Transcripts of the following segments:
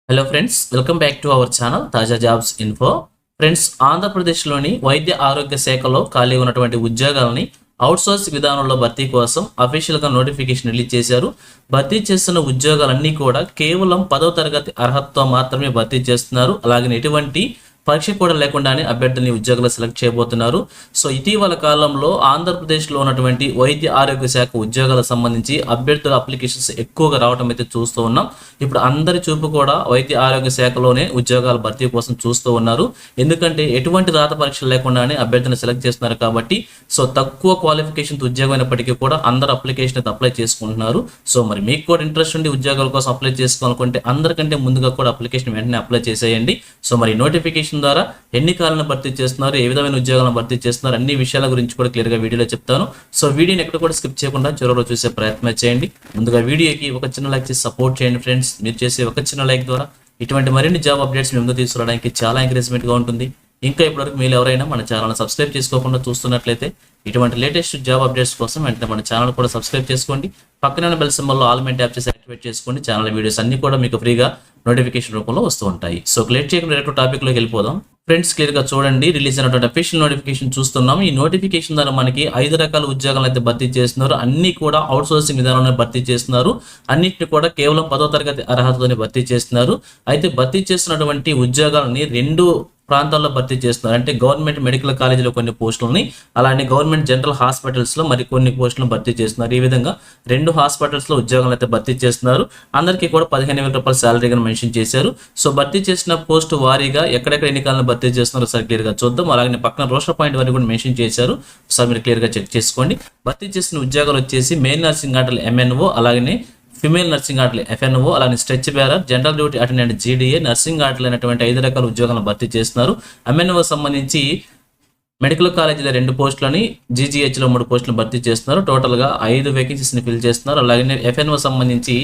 Hello friends, welcome back to our channel తాజా jobs info. Friends, ఆంధ్రప్రదేశ్లోని వైద్య ఆరోగ్య శాఖలో ఖాళీ ఉన్నటువంటి ఉద్యోగాలని అవుట్సోర్స్ విధానంలో భర్తీ కోసం అఫీషియల్గా నోటిఫికేషన్ రిలీజ్ చేశారు. భర్తీ చేస్తున్న ఉద్యోగాలన్నీ కూడా కేవలం 10వ తరగతి అర్హతతో మాత్రమే భర్తీ చేస్తున్నారు. అలాగే ఎటువంటి పరీక్ష కూడా లేకుండానే అభ్యర్థుల్ని ఉద్యోగాలు సెలెక్ట్ చేయబోతున్నారు. సో ఇటీవల కాలంలో ఆంధ్రప్రదేశ్లో ఉన్నటువంటి వైద్య ఆరోగ్య శాఖ ఉద్యోగాలకు సంబంధించి అభ్యర్థుల అప్లికేషన్స్ ఎక్కువగా రావడం అయితే చూస్తూ ఉన్నాం. ఇప్పుడు అందరి చూపు కూడా వైద్య ఆరోగ్య శాఖలోనే ఉద్యోగాల భర్తీ కోసం చూస్తూ ఉన్నారు. ఎందుకంటే ఎటువంటి రాత పరీక్షలు లేకుండానే అభ్యర్థులను సెలెక్ట్ చేస్తున్నారు కాబట్టి సో తక్కువ క్వాలిఫికేషన్ ఉద్యోగం అయినప్పటికీ కూడా అందరు అప్లికేషన్ అయితే అప్లై చేసుకుంటున్నారు. సో మరి మీకు కూడా ఇంట్రెస్ట్ ఉండి ఉద్యోగాల కోసం అప్లై చేసుకోవాలనుకుంటే అందరికంటే ముందుగా కూడా అప్లికేషన్ వెంటనే అప్లై చేసేయండి. సో మరి నోటిఫికేషన్ ద్వారా ఎన్ని కాలాలను భర్తీ చేస్తున్నారు, ఏ విధమైన ఉద్యోగాలను భర్తీ చేస్తున్నారు, అన్ని విషయాల గురించి కూడా క్లియర్గా వీడియోలో చెప్తాను. సో వీడియోని ఎక్కడ కూడా స్కిప్ చేయకుండా చివరిలో చూసే ప్రయత్నం చేయండి. ముందుగా వీడియోకి ఒక చిన్న లైక్ చేసి సపోర్ట్ చేయండి ఫ్రెండ్స్. మీరు చేసే ఒక చిన్న లైక్ ద్వారా ఇటువంటి మరిన్ని జాబ్ అప్డేట్స్ మేము తీసుకురావడానికి చాలా ఎంకరేజ్మెంట్గా ఉంటుంది. ఇంకా ఇప్పటివరకు మీరు ఎవరైనా మన ఛానల్ సబ్స్క్రైబ్ చేసుకోకుండా చూస్తున్నట్లయితే ఇటువంటి లేటెస్ట్ జాబ్ అప్డేట్స్ కోసం వెంటనే మన ఛానల్ కూడా సబ్స్క్రైబ్ చేసుకోండి. పక్కన బెల్ సింబల్లో ఆల్ మెంట్ ట్యాప్ చేసి యాక్టివేట్ చేసుకోండి. ఛానల్ వీడియోస్ అన్ని కూడా మీకు ఫ్రీగా నోటిఫికేషన్ రూపంలో వస్తూ ఉంటాయి. సో లేట్ చేయకుండా డైరెక్ట్ టాపిక్లోకి వెళ్ళిపోదాం. ఫ్రెండ్స్, క్లియర్గా చూడండి, రిలీజ్ అయినటువంటి అఫీషియల్ నోటిఫికేషన్ చూస్తున్నాం. ఈ నోటిఫికేషన్ ద్వారా మనకి 5 రకాల ఉద్యోగాలు అయితే భర్తీ చేస్తున్నారు. అన్ని కూడా అవుట్ సోర్సింగ్ విధానంలో భర్తీ చేస్తున్నారు. అన్నింటిని కూడా కేవలం 10వ తరగతి అర్హతతోనే భర్తీ చేస్తున్నారు. అయితే భర్తీ చేస్తున్నటువంటి ఉద్యోగాలని 2 ప్రాంతాల్లో భర్తీ చేస్తున్నారు. అంటే గవర్నమెంట్ మెడికల్ కాలేజీలో కొన్ని పోస్టులని, అలానే గవర్నమెంట్ జనరల్ హాస్పిటల్స్లో మరి కొన్ని పోస్టులను భర్తీ చేస్తున్నారు. ఈ విధంగా 2 హాస్పిటల్స్లో ఉద్యోగాలు అయితే భర్తీ చేస్తున్నారు. అందరికీ కూడా 15,000 రూపాయల శాలరీగా మెన్షన్ చేశారు. సో భర్తీ చేసిన పోస్టు వారీగా ఎక్కడెక్కడ ఎన్నికలను భర్తీ చేస్తున్నారో సార్ క్లియర్గా చూద్దాం. అలాగే పక్కన రోస్టర్ పాయింట్ వరకు కూడా మెన్షన్ చేశారు. సార్ మీరు క్లియర్గా చెక్ చేసుకోండి. భర్తీ చేసిన ఉద్యోగాలు వచ్చేసి మెయిన్ నర్సింగ్ ఆర్డర్ MNO, అలాగే ఫిమేల్ నర్సింగ్ ఆర్డర్ FNO, అలాగే stretch bearer, general duty attendant GDA, nursing order అయినటువంటి 5 రకాల ఉద్యోగాలను భర్తీ చేస్తున్నారు. MNO సంబంధించి మెడికల్ కాలేజీలో 2 పోస్టులని, GGHలో 3 పోస్టులను భర్తీ చేస్తున్నారు. టోటల్గా 5 వేకెన్సీస్ని ఫిల్ చేస్తున్నారు. అలాగే FNO సంబంధించి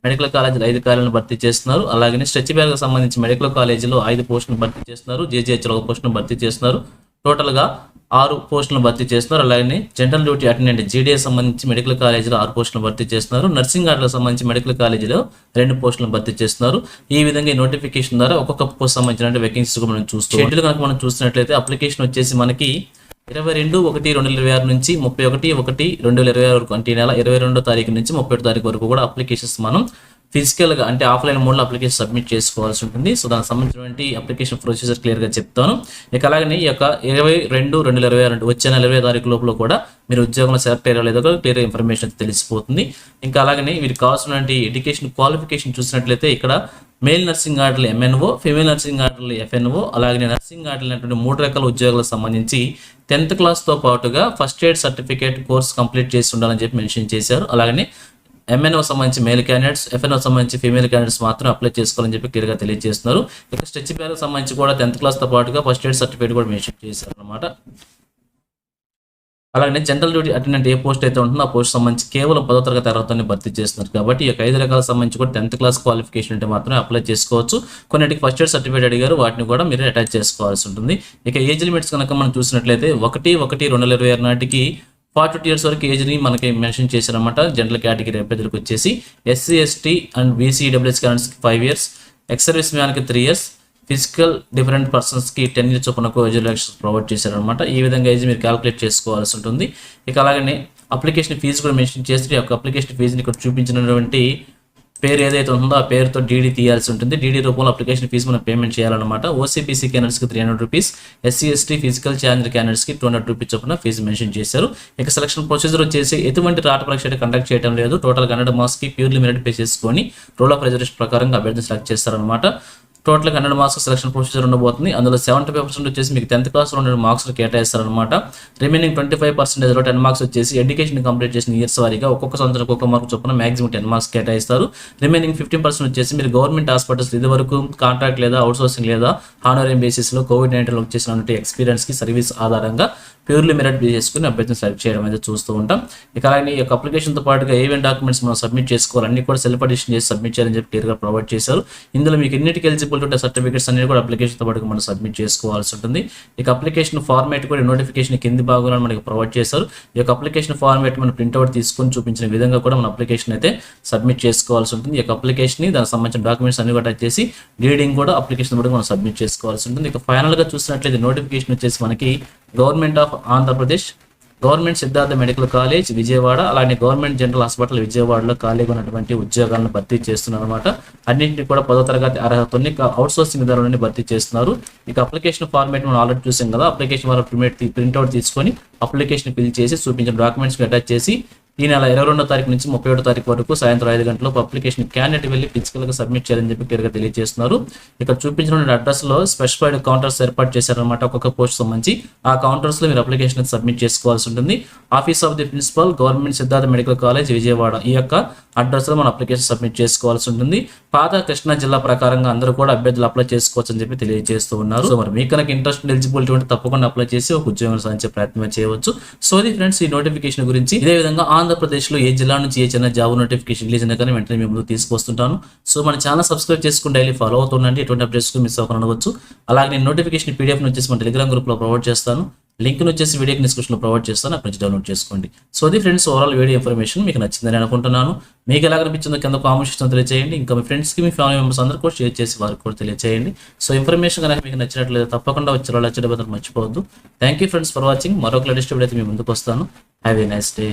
మెడికల్ కాలేజీలో 5 ఖాళీలను భర్తీ చేస్తున్నారు. అలాగే స్ట్రెచ్ బేరర్కి సంబంధించి మెడికల్ కాలేజీలో 5 పోస్టులను భర్తీ చేస్తున్నారు. GGHలో 1 పోస్టును భర్తీ చేస్తున్నారు. టోటల్గా 6 పోస్టులను భర్తీ చేస్తున్నారు. అలాగే జనరల్ డ్యూటీ అటెండెంట్ GDA సంబంధించి మెడికల్ కాలేజీలో 6 పోస్టులను భర్తీ చేస్తున్నారు. నర్సింగ్ ఆర్డర్లకు సంబంధించి మెడికల్ కాలేజీలో 2 పోస్టులను భర్తీ చేస్తున్నారు. ఈ విధంగా ఈ నోటిఫికేషన్ ద్వారా ఒక్కొక్క పోస్ట్ సంబంధించిన వేకెన్సీస్ మనం చూస్తాం. షెడ్యూల్ కనుక మనం చూసినట్లయితే అప్లికేషన్ వచ్చేసి మనకి 22/1/2026 నుంచి 31/1/2026 వరకు, అంటే నెల 22వ తారీఖు నుంచి 31వ తారీఖు వరకు కూడా అప్లికేషన్స్ మనం ఫిజికల్గా అంటే ఆఫ్లైన్ మోడ్లో అప్లికేషన్ సబ్మిట్ చేసుకోవాల్సి ఉంటుంది. సో దానికి సంబంధించినటువంటి అప్లికేషన్ ప్రొసీజర్ క్లియర్గా చెప్తాను. ఇక అలాగే ఈ యొక్క 22/2/2026 వచ్చే నెల 20వ తారీఖు లోపల కూడా మీరు ఉద్యోగంలో సెలెక్ట్ అయ్యారో లేదో క్లియర్గా ఇన్ఫర్మేషన్ తెలిసిపోతుంది. ఇంకా అలాగే వీరికి కావాల్సినటువంటి ఎడ్యుకేషన్ క్వాలిఫికేషన్ చూసినట్లయితే ఇక్కడ మేల్ నర్సింగ్ ఆర్డర్లు MNO, ఫిమేల్ నర్సింగ్ ఆర్డర్లు FNO, అలాగే నర్సింగ్ ఆర్డర్లు అనేటువంటి 3 రకాల ఉద్యోగాలకు సంబంధించి 10th క్లాస్తో పాటుగా first aid certificate course complete చేసి ఉండాలని చెప్పి మెన్షన్ చేశారు. అలాగే MNO సంబంధించి మేల్ క్యాండిడేట్స్, FNO సంబంధించి ఫీమేల్ క్యాండిడేట్స్ మాత్రం అప్లై చేసుకోవాలని చెప్పి క్లియర్గా తెలియజేస్తున్నారు. ఇక స్ట్రెచ్ బేరర్కి సంబంధించి కూడా 10th క్లాస్తో పాటుగా ఫస్ట్ ఎయిడ్ సర్టిఫికేట్ కూడా మెన్షన్ చేశారు అనమాట. అలాగే జనరల్ డ్యూటీ అటెండెంట్ ఏ పోస్ట్ అయితే ఉంటుందో ఆ పోస్ట్ సంబంధించి కేవలం 10వ తరగతి అర్హతని భర్తీ చేస్తున్నారు. కాబట్టి ఈ 5 రకాల సంబంధించి కూడా 10th క్లాస్ క్వాలిఫికేషన్ అంటే మాత్రమే అప్లై చేసుకోవచ్చు. కొన్నిటికి ఫస్ట్ ఎయిడ్ సర్టిఫికేట్ అడిగారు, వాటిని కూడా మీరు అటాచ్ చేసుకోవాల్సి ఉంటుంది. ఇక ఏజ్ లిమిట్స్ కనుక మనం చూసినట్లయితే 1/1/2026 నాటికి 42 ఇయర్స్ వరకు ఏజ్ని మనకి మెన్షన్ చేశారనమాట. జనరల్ కేటగిరీ అభ్యర్థులకు వచ్చేసి SC ST and BC EWS క్యాండిడేట్స్కి 5 ఇయర్స్, ఎక్స్ సర్వీస్ మ్యాన్కి 3 ఇయర్స్, ఫిజికల్ డిఫరెంట్ పర్సన్స్కి 10 ఇయర్స్ చొప్పున రిజర్వేషన్స్ ప్రొవైడ్ చేశారనమాట. ఈ విధంగా ఏజ్ మీరు క్యాలిక్యులేట్ చేసుకోవాల్సి ఉంటుంది. ఇక అలాగనే అప్లికేషన్ ఫీజు కూడా మెన్షన్ చేస్తే ఈ యొక్క అప్లికేషన్ ఫీజుని ఇక్కడ చూపించినటువంటి పేరు ఏదైతే ఉందో ఆ పేరుతో DD తీయాల్సి ఉంటుంది. DD రూపంలో అప్లికేషన్ ఫీజు మనం పేమెంట్ చేయాలన్నమాట. OCBC క్యాండిడేట్స్కి 300 rupees, SC ST physical challenge క్యాండిడేట్స్కి 200 రూపీస్ చొప్పున ఫీజు మెన్షన్ చేశారు. ఇక సెలక్షన్ ప్రొసీజర్ వచ్చేసి ఎటువంటి రాత పరీక్ష కండక్ట్ చేయడం లేదు. టోటల్గా 100 మార్క్స్కి ప్యూర్లీ మెరిట్ పే చేసుకొని రూల్ ఆఫ్ రిజర్వేషన్ ప్రకారంగా అభ్యర్థిని సెలెక్ట్ చేస్తారనమాట. టోటల్గా 100 మార్క్స్ సెలక్షన్ ప్రొసీజర్ ఉండబోతుంది. అందులో 75% వచ్చేసి మీకు 10th క్లాస్లో 100 మార్క్స్ కేటాయిస్తారనమాట. రిమైనింగ్ 25%లో 10 మార్క్స్ వచ్చేసి ఎడ్యుకేషన్ కంప్లీట్ చేసిన ఇయర్స్ వారీగా ఒక్కొక్క సంవత్సరం ఒక్కొక్క మార్క్ చొప్పున మాక్సిమం 10 మార్క్స్ కేటాయిస్తారు. రిమైనింగ్ 15% వచ్చేసి మీరు గవర్నమెంట్ హాస్పిటల్స్ ఇదివరకు కాంట్రాక్ట్ లేదా అవుట్సోర్సింగ్ లేదా హానోరియం బేసిస్లో COVID-19లో వచ్చేసినటువంటి ఎక్స్పీరియన్స్కి సర్వీస్ ఆధారంగా ప్యూర్లీ మెరిట్ బేస్ చేసుకుని అభ్యర్థిని సెలెక్ట్ చేయడం అయితే చూస్తూ ఉంటాం. ఇక అలాగే ఈ యొక్క అప్లికేషన్తో పాటుగా ఏమేమి డాక్యుమెంట్స్ మనం సబ్మిట్ చేసుకోవాలి అన్ని కూడా సెల్ఫ్ అడిషన్ చేసి సబ్మిట్ చేయాలని చెప్పి క్లియర్గా ప్రొవైడ్ చేశారు. ఇందులో మీకు ఎన్నిటికి ఎలిజిబుల్ ఉంటే సర్టిఫికేట్స్ అన్ని కూడా అప్లికేషన్తో పాటుగా మనం సబ్మిట్ చేసుకోవాల్సి ఉంటుంది. ఇక అప్లికేషన్ ఫార్మేట్ కూడా నోటిఫికేషన్ కింది భాగంలో మనకి ప్రొవైడ్ చేశారు. ఈ యొక్క అప్లికేషన్ ఫార్మేట్ మనం ప్రింట్అవుట్ తీసుకొని చూపించిన విధంగా కూడా మన అప్లికేషన్ అయితే సబ్మిట్ చేసుకోవాల్సి ఉంటుంది. ఈ యొక్క అప్లికేషన్ దానికి సంబంధించిన డాక్యుమెంట్స్ అన్ని కూడా చేసి రీడింగ్ కూడా అప్లికేషన్ కూడా మనం సబ్మిట్ చేసుకోవాల్సి ఉంటుంది. ఇక ఫైనల్గా చూసినట్లయితే నోటిఫికేషన్ వచ్చేసి మనకి government of Andhra Pradesh, government Siddhartha medical college Vijayawada, అలానే గవర్నమెంట్ జనరల్ హాస్పిటల్ విజయవాడలో ఖాళీగా ఉన్నటువంటి ఉద్యోగాలను భర్తీ చేస్తున్నారు అనమాట. అన్నింటినీ కూడా 10వ తరగతి అర్హతని అవుట్ సోర్సింగ్ విధానంలోనే భర్తీ చేస్తున్నారు. ఇక అప్లికేషన్ ఫార్మేట్ మనం ఆల్రెడీ చూసాం కదా, అప్లికేషన్ ప్రింట్అవుట్ తీసుకొని అప్లికేషన్ ఫిల్ చేసి చూపించిన డాక్యుమెంట్స్కి అటాచ్ చేసి ఈ నెల 22వ తారీఖు నుంచి 31వ తారీఖు వరకు సాయంత్రం 5 గంటలకు అప్లికేషన్ క్యాండిడేట్ వెళ్ళి ఫిజికల్గా సబ్మిట్ చేయాలని చెప్పి క్లియర్గా తెలియజేస్తున్నారు. ఇక్కడ చూపించిన అడ్రస్లో స్పెసిఫైడ్ కౌంటర్స్ ఏర్పాటు చేశారనమాట. ఒక్కొక్క పోస్ట్ సంబంధించి ఆ కౌంటర్స్లో మీరు అప్లికేషన్ సబ్మిట్ చేసుకోవాల్సి ఉంటుంది. Office of the principal, government Siddhartha medical college Vijayawada, ఈ యొక్క అడ్రస్లో మన అప్లికేషన్ సబ్మిట్ చేసుకోవాల్సి ఉంటుంది. పాత కృష్ణా జిల్లా ప్రకారంగా అందరూ కూడా అభ్యర్థులు అప్లై చేసుకోవచ్చు అని చెప్పి తెలియజేస్తూ ఉన్నారు. సో మరి మీకు కనుక ఇంట్రెస్ట్ ఎలిజిబిలిటీ ఉంటే తప్పకుండా అప్లై చేసి ఒక ఉద్యోగం సాధించే ప్రయత్నం చేయవచ్చు. సో ఇది ఫ్రెండ్స్ ఈ నోటిఫికేషన్ గురించి. ఇదే విధంగా ఆంధ్రప్రదేశ్లో ఏ జిల్లా నుంచి ఏ చిన్న జాబ్ నోటిఫికేషన్ రిలీజ్ అయినా కానీ వెంటనే మేము ముందుకు తీసుకొస్తుంటాను. సో మన ఛానల్ సబ్స్క్రైబ్ చేసుకుని డైలీ ఫాలో అవుతుండండి. ఎటువంటి అప్డేట్స్ మిస్ అవ్వకుండా ఉండవచ్చు. అలాగే నేను నోటిఫికేషన్ పీడిఎఫ్ వచ్చేసి మన టెలిగ్రామ్ గ్రూప్లో ప్రొవైడ్ చేస్తాను. లింక్ వచ్చేసి వీడియో డిస్క్రిప్షన్లో ప్రొవైడ్ చేస్తాను, అక్కడి నుంచి డౌన్లోడ్ చేసుకోండి. సో ఇది ఫ్రెండ్స్ ఓవరాల్ వీడియో ఇన్ఫర్మేషన్ మీకు నచ్చిందని అనుకుంటున్నాను. మీకు ఎలా అనిపించిందో కింద కామెంట్ సెక్షన్లో తెలియజేయండి. ఇంకా మీ ఫ్రెండ్స్కి, మీ ఫ్యామిలీ మెంబర్స్ అందరూ కూడా షేర్ చేసి వారికి కూడా తెలియజేయండి. సో ఇన్ఫర్మేషన్ కనుక మీకు నచ్చినట్లయితే తప్పకుండా వచ్చే బదులు మర్చిపోవద్దు. Thank you friends for watching. మరొక లేటెస్ట్ వీడియో అయితే మీ ముందుకు వస్తాను. Have a nice day.